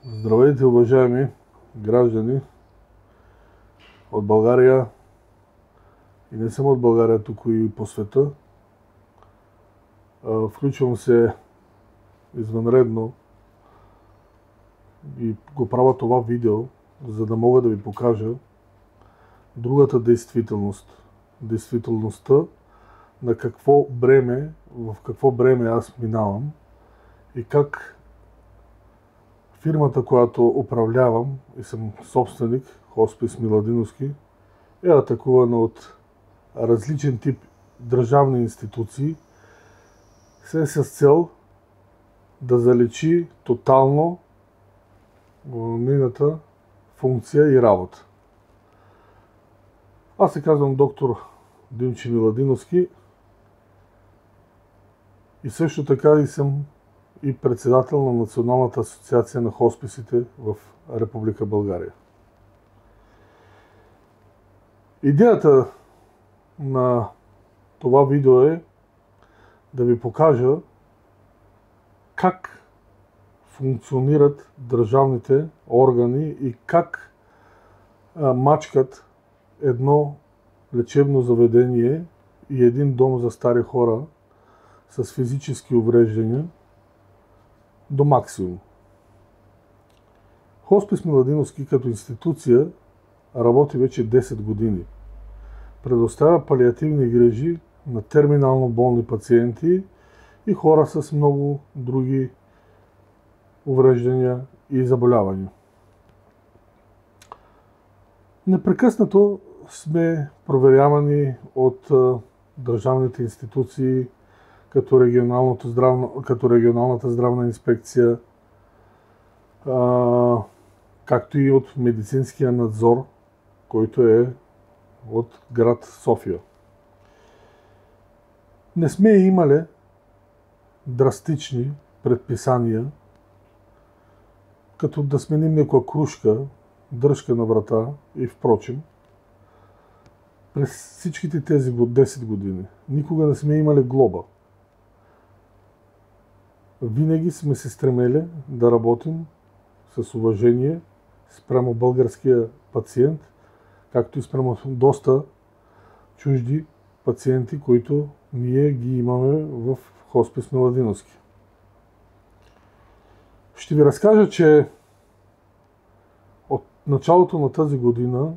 Здравейте, уважаеми граждани от България и не само от България, тук и по света. Включвам се извънредно и го правя това видео, за да мога да ви покажа другата действителност. Действителността на в какво бреме аз минавам и как фирмата, която управлявам и съм собственик, Хоспис Миладиновски, е атакувана от различен тип държавни институции, все с цел да заличи тотално нейната функция и работа. Аз се казвам доктор Димчо Миладиновски и също така и съм и председател на Националната асоциация на хосписите в Република България. Идеята на това видео е да ви покажа как функционират държавните органи и как мачкат едно лечебно заведение и един дом за стари хора с физически увреждания до максимум. Хоспис Миладиновски като институция работи вече 10 години. Предоставя палиативни грижи на терминално болни пациенти и хора с много други увреждания и заболявания. Непрекъснато сме проверявани от държавните институции, като регионалната здравна инспекция, както и от медицинския надзор, който е от град София. Не сме имали драстични предписания, като да сменим някаква крушка, дръжка на врата и впрочем. През всичките тези 10 години никога не сме имали глоба. Винаги сме се стремели да работим с уважение спрямо българския пациент, както и спрямо доста чужди пациенти, които ние ги имаме в Хоспис Миладиновски. Ще ви разкажа, че от началото на тази година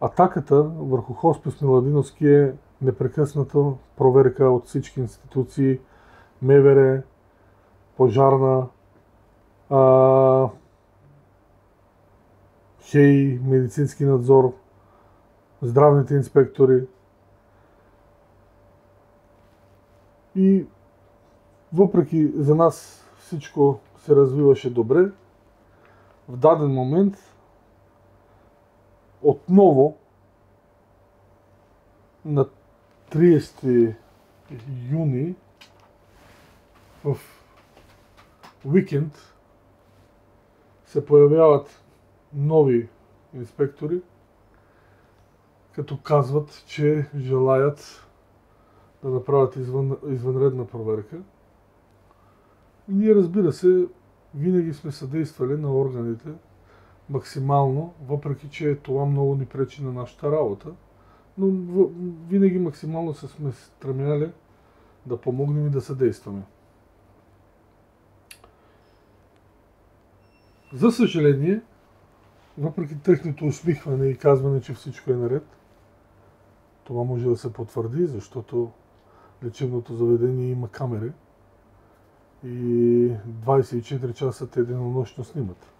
атаката върху Хоспис Миладиновски е непрекъсната проверка от всички институции, МВР, пожарна, ХЕИ, медицински надзор, здравните инспектори. И въпреки за нас всичко се развиваше добре, в даден момент отново на 30 юни в уикенд се появяват нови инспектори, като казват, че желаят да направят извънредна проверка. И ние, разбира се, винаги сме съдействали на органите максимално, въпреки че това много ни пречи на нашата работа, но винаги максимално сме стремяли да помогнем и да съдействаме. За съжаление, въпреки техното усмихване и казване, че всичко е наред, това може да се потвърди, защото лечебното заведение има камери и 24 часа те денонощно снимат.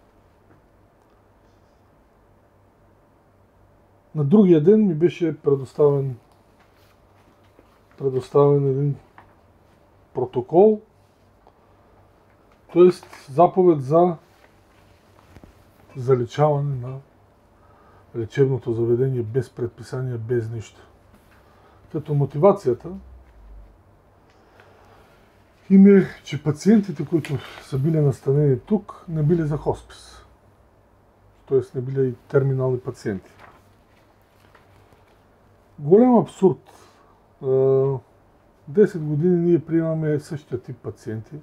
На другия ден ми беше предоставен един протокол, т.е. заповед за заличаване на лечебното заведение без предписания, без нищо. Като мотивацията им е, че пациентите, които са били настанени тук, не били за хоспис. Т.е. не били и терминални пациенти. Голям абсурд. 10 години ние приемаме същия тип пациенти.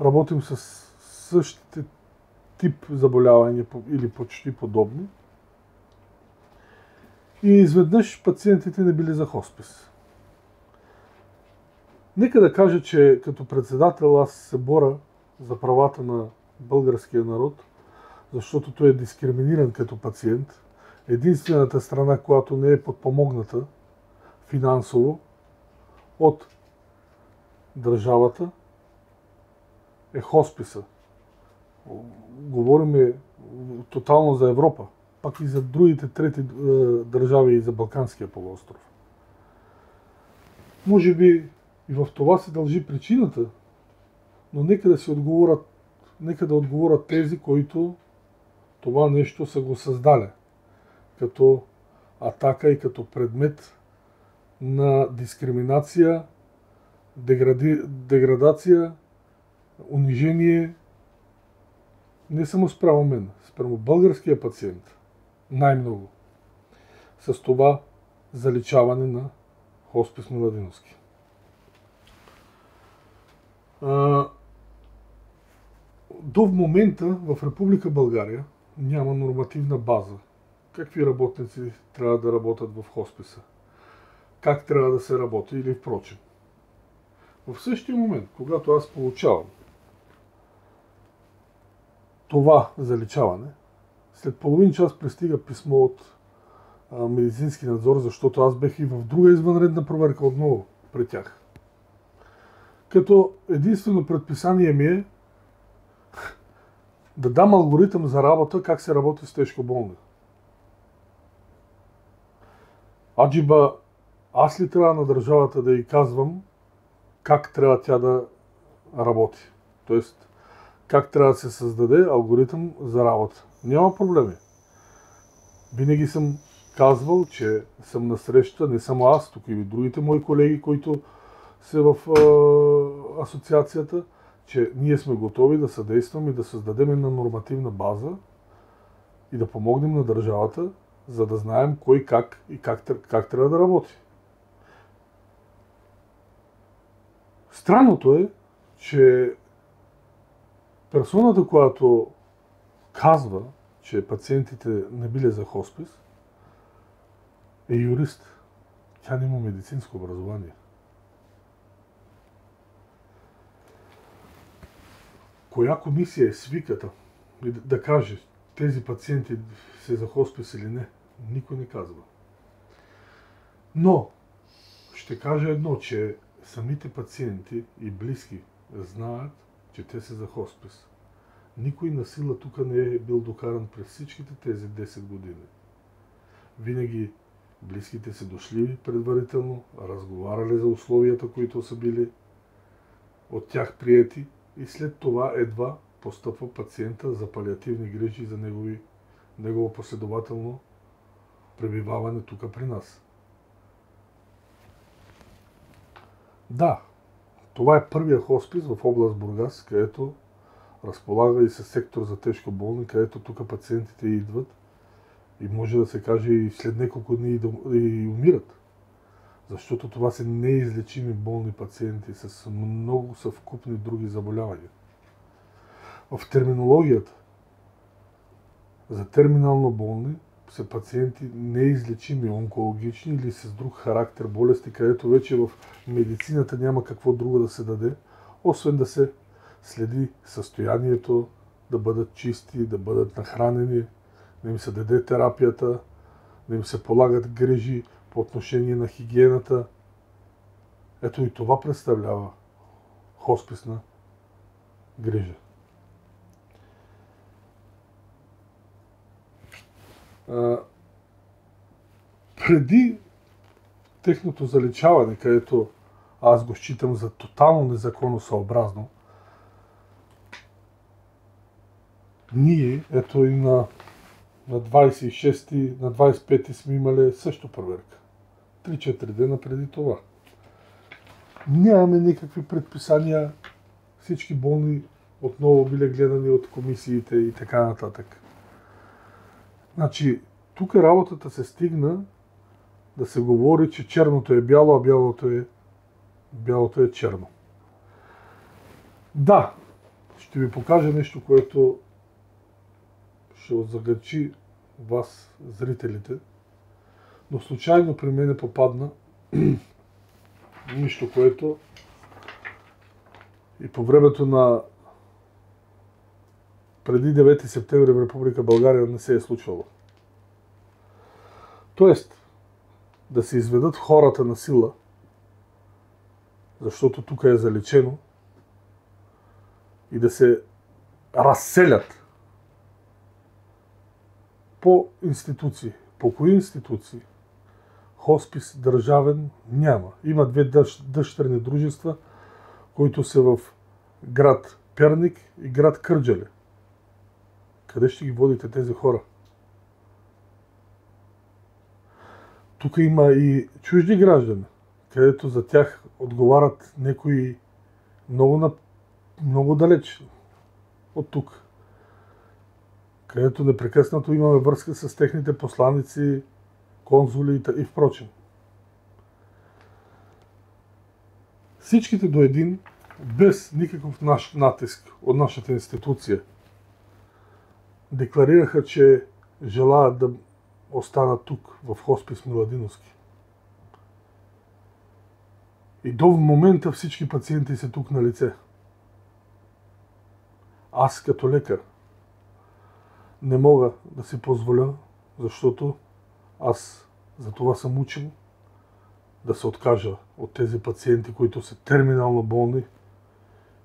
Работим с същите тип заболявания или почти подобни. И изведнъж пациентите не били за хоспис. Нека да кажа, че като председател аз се боря за правата на българския народ, защото той е дискриминиран като пациент. Единствената страна, която не е подпомогната финансово от държавата, е хосписа. Говорим тотално за Европа, пак и за другите трети държави и за Балканския полуостров. Може би и в това се дължи причината, но нека да отговорят тези, които това нещо са го създали като атака и като предмет на дискриминация, деградация, унижение, не само спрямо мен, спрямо българския пациент, най-много, с това заличаване на хоспис Миладиновски. До момента в Република България няма нормативна база. Какви работници трябва да работят в хосписа? Как трябва да се работи или впрочем. В същия момент, когато аз получавам това заличаване, след половин час пристига писмо от медицински надзор, защото аз бех и в друга извънредна проверка отново при тях. Като единствено предписание ми е да дам алгоритъм за работа, как се работи с тежко болни. Аджиба, аз ли трябва на държавата да й казвам как трябва тя да работи? Тоест, как трябва да се създаде алгоритъм за работа? Няма проблеми. Винаги съм казвал, че съм насреща, не само аз, тук и другите мои колеги, които са в асоциацията, че ние сме готови да съдействаме и да създадем една нормативна база и да помогнем на държавата, за да знаем кой как и как трябва да работи. Странното е, че персоната, която казва, че пациентите не били за хоспис, е юрист. Тя няма медицинско образование. Коя комисия е свиката да каже тези пациенти са за хоспис или не? Никой не казва. Но ще кажа едно, че самите пациенти и близки знаят, че те са за хоспис. Никой на сила тук не е бил докаран през всичките тези 10 години. Винаги близките са дошли предварително, разговаряли за условията, които са били от тях приети и след това едва постъпва пациента за палиативни грижи за негово последователно пребиваване тук при нас. Да, това е първия хоспис в област Бургас, където разполага и със сектор за тежко болни, където тук пациентите идват и може да се каже и след няколко дни и умират. Защото това са неизлечими болни пациенти с много съвкупни други заболявания. В терминологията за терминално болни са пациенти неизлечими, онкологични или с друг характер болести, където вече в медицината няма какво друго да се даде, освен да се следи състоянието, да бъдат чисти, да бъдат нахранени, да им се даде терапията, да им се полагат грижи по отношение на хигиената. Ето и това представлява хосписна грижа. Преди техното заличаване, където аз го считам за тотално незаконосъобразно, ние, ето и на 26-ти, на 25-ти сме имали също проверка. 3-4 дена преди това. Нямаме никакви предписания, всички болни отново били гледани от комисиите и така нататък. Значи, тук работата се стигна да се говори, че черното е бяло, а бялото е черно. Да, ще Ще ви покажа нещо, което ще озадачи вас, зрителите, но случайно при мене попадна нещо, което и по времето на преди 9 септември в Република България не се е случвало. Тоест, да се изведат хората на сила, защото тук е заличено, и да се разселят по институции. По кои институции? Хоспис държавен няма. Има 2 дъщерни дружества, които са в град Перник и град Кърджали. Къде ще ги водите тези хора? Тук има и чужди граждани, където за тях отговарят някои много далеч от тук, където непрекъснато имаме връзка с техните посланици, конзули и впрочем. Всичките до един, без никакъв наш натиск от нашата институция, декларираха, че желаят да останат тук, в хоспис Миладиновски. И до момента всички пациенти са тук на лице. Аз като лекар не мога да си позволя, защото аз за това съм учен, да се откажа от тези пациенти, които са терминално болни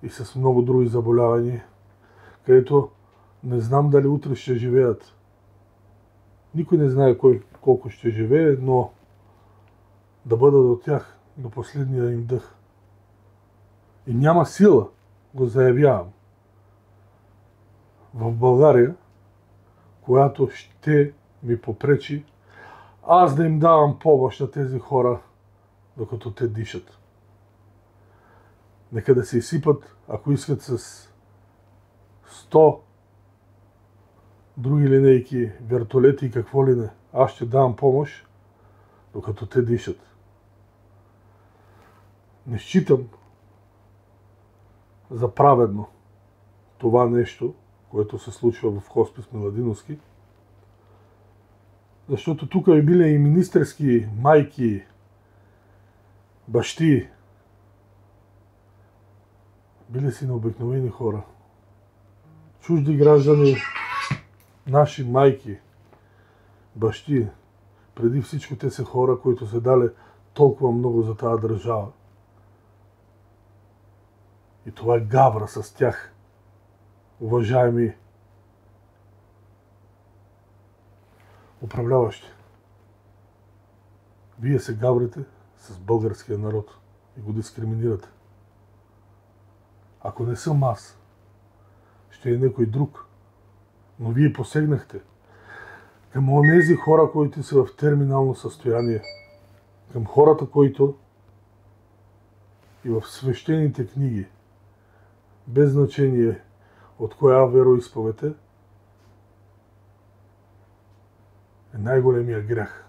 и с много други заболявания, където не знам дали утре ще живеят. Никой не знае колко ще живее, но да бъда до тях до последния им дъх. И няма сила, го заявявам, в България, която ще ми попречи аз да им давам помощ на тези хора, докато те дишат. Нека да се изсипат, ако искат, с 100 други линейки, вертолети и какво ли не. Аз ще давам помощ, докато те дишат. Не считам за праведно това нещо, което се случва в хоспис Миладиновски, защото тук е били и министерски майки, бащи, били си необикновени хора. Чужди граждани, наши майки, бащи, преди всичко те са хора, които са дали толкова много за тази държава. И това е гавра с тях, уважаеми управляващи. Вие се гаврите с българския народ и го дискриминирате. Ако не съм аз, ще е някой друг. Но вие посегнахте към онези хора, които са в терминално състояние, към хората, които и в свещените книги, без значение от коя вероизповед е най-големия грях.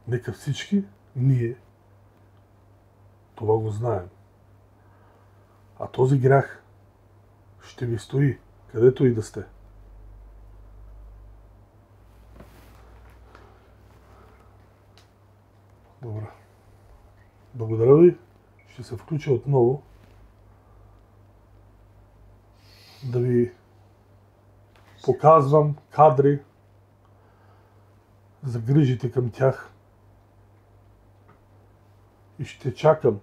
Нека всички ние това го знаем. А този грях ще ви стои, където и да сте. Добре. Благодаря ви. Ще се включа отново да ви показвам кадри, загрижите към тях и ще чакам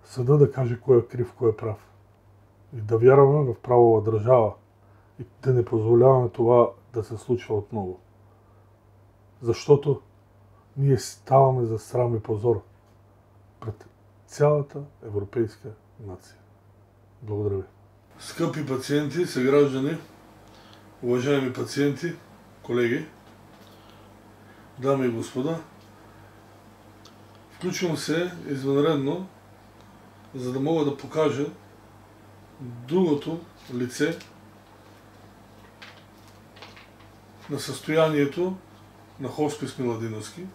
съда да каже кой е крив, кой е прав. И да вярваме в правова държава и да не позволяваме това да се случва отново. Защото ние ставаме за срам и позор пред цялата европейска нация. Благодаря ви. Скъпи пациенти, съграждани, уважаеми пациенти, колеги, дами и господа, включвам се извънредно, за да мога да покажа другото лице на състоянието на хоспис Миладиновски.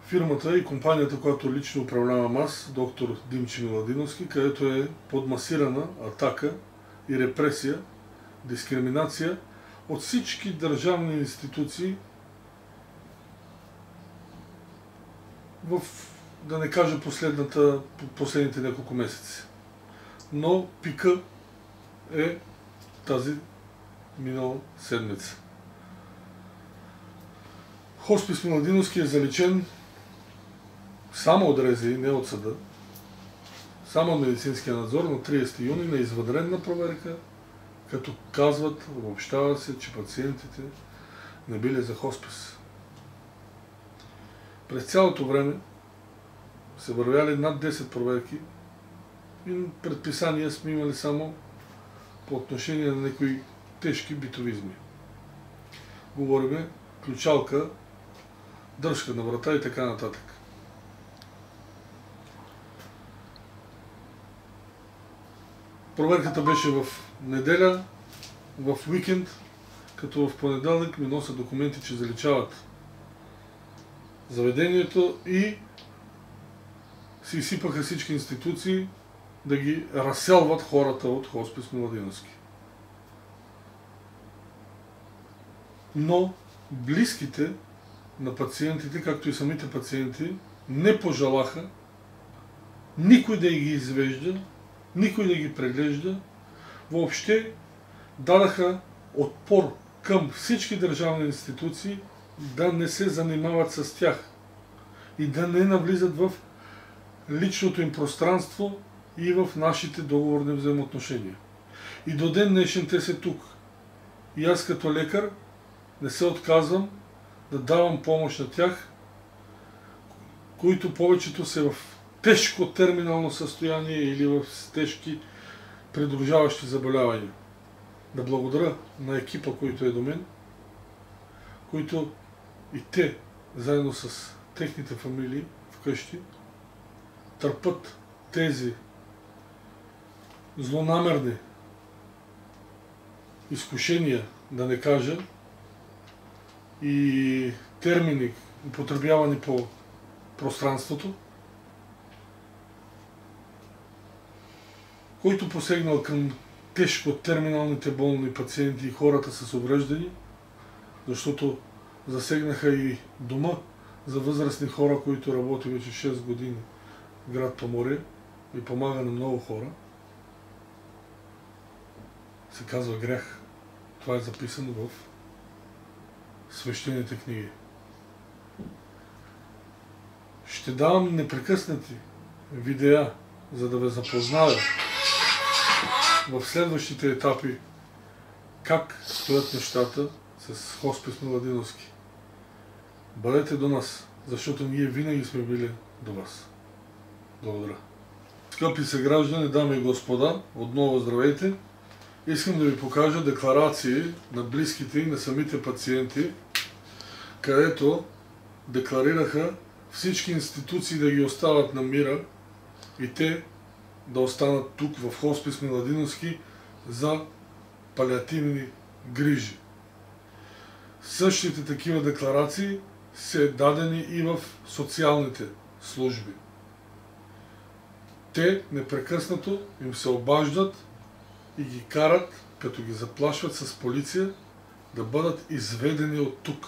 фирмата и компанията, която лично управлявам аз, доктор Димчо Миладиновски, където е подмасирана атака и репресия, дискриминация от всички държавни институции в, да не кажа, последните няколко месеци. Но пика е тази минала седмица. Хоспис Миладиновски е заличен само от РЗИ, не от съда, само от медицинския надзор на 30 юни на извънредна проверка, като казват, обобщава се, че пациентите не били за хоспис. През цялото време се вървяли над 10 проверки и предписания сме имали само по отношение на някои тежки битовизми. Говориме ключалка, дръжка на врата и така нататък. Проверката беше в неделя, в уикенд, като в понеделник ми носят документи, че заличават заведението и си изсипаха всички институции да ги разселват хората от Хоспис Миладиновски. Но близките на пациентите, както и самите пациенти, не пожелаха никой да ги извежда, никой да ги преглежда. Въобще дадаха отпор към всички държавни институции да не се занимават с тях и да не навлизат в личното им пространство и в нашите договорни взаимоотношения. И до ден днешен те са тук. И аз като лекар не се отказвам да давам помощ на тях, които повечето са в тежко терминално състояние или в тежки придружаващи заболявания. Да благодаря на екипа, който е до мен, които и те, заедно с техните фамилии вкъщи, търпят тези злонамерни изкушения, да не кажа, и термини, употребявани по пространството, който посегнал към тежко терминалните болни пациенти и хората с увреждани, защото засегнаха и дома за възрастни хора, които работи вече 6 години в град Поморие и помага на много хора. Се казва грях. Това е записано в свещените книги. Ще давам непрекъснати видеа, за да ви запозная в следващите етапи как стоят нещата с Хоспис Миладиновски. Бъдете до нас, защото ние винаги сме били до вас. Благодаря. Скъпи съграждани, дами и господа, отново здравейте! Искам да ви покажа декларации на близките и на самите пациенти, където декларираха всички институции да ги остават на мира и те да останат тук в Хоспис Миладиновски за палиативни грижи. Същите такива декларации са дадени и в социалните служби. Те непрекъснато им се обаждат и ги карат, като ги заплашват с полиция, да бъдат изведени от тук.